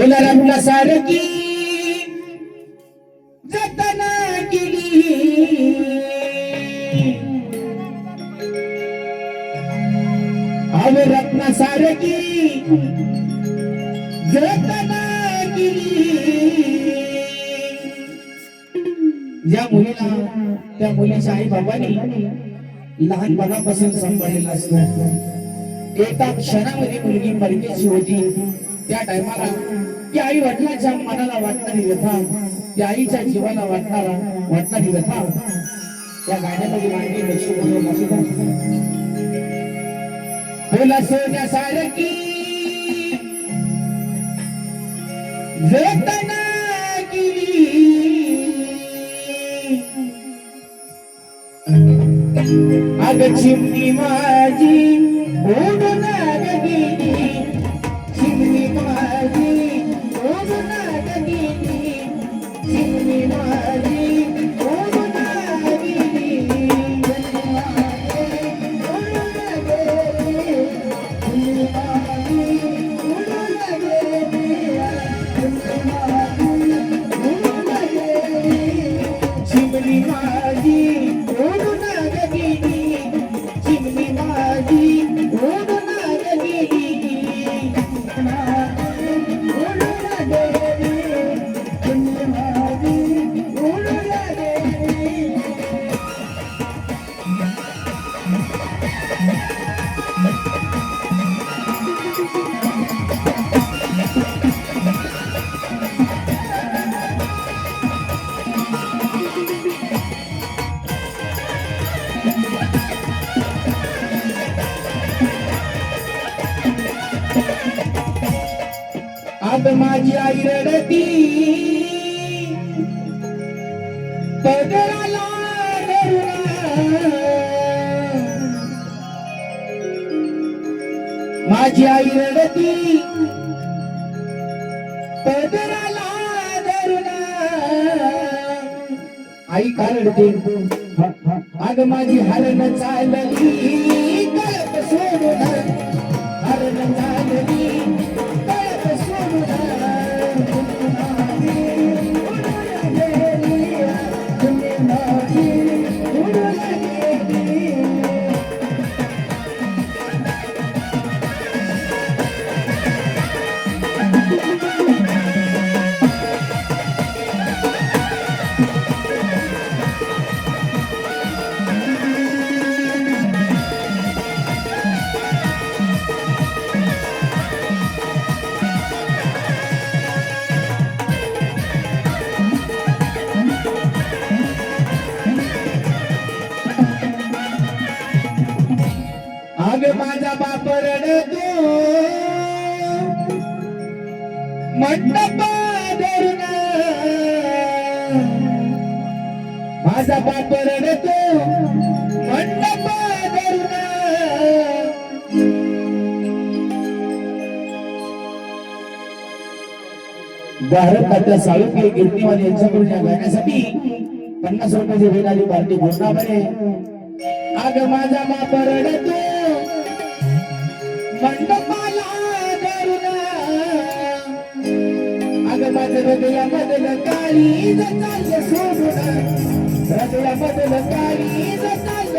फुला रंगला सारखी जतना केली अव रत्ना सारखी जतना केली ज्या मुलीला त्या मुलीच्या आई बाबांनी लहानपणापासून सांभाळलेलं असतं एका क्षणामध्ये मुलगी मरण्याची होती त्या टायमाला त्या आई वडिलांच्या मनाला वाटणारी व्यथा त्या आईच्या जीवाला वाटणारी व्यथा त्या गाण्यामध्ये मांडली लक्ष्मी फुला सोन्यासारखी जतना केली अग चिमणी माझी ओढून गेली चिमणी माझी ओढून गेली चिमणी माझी ओढून गेली चिमणी माझी ओढून गेली चिमणी माझी ओढून गेली अब माझी आई रडती पदराला धरून माझी आई रडती पदराला धरून आई का रडते अग माझी हरण चालली कळप सोडून हरण चालली अग माझा बाप रडतो मंडप धरून माझा बाप रडतो मंडप धरून भारताच्या साळुंखे कीर्तिवान यांच्याकडून या गाण्यासाठी 50 रुपयाची वेळाली पार्टी घोषणा बरे अग माझा बाप रडतो मंडपाला धरून अग माझं हृदयामधल काळीज चाललं सोडून हृदयामधल काळीज चाललं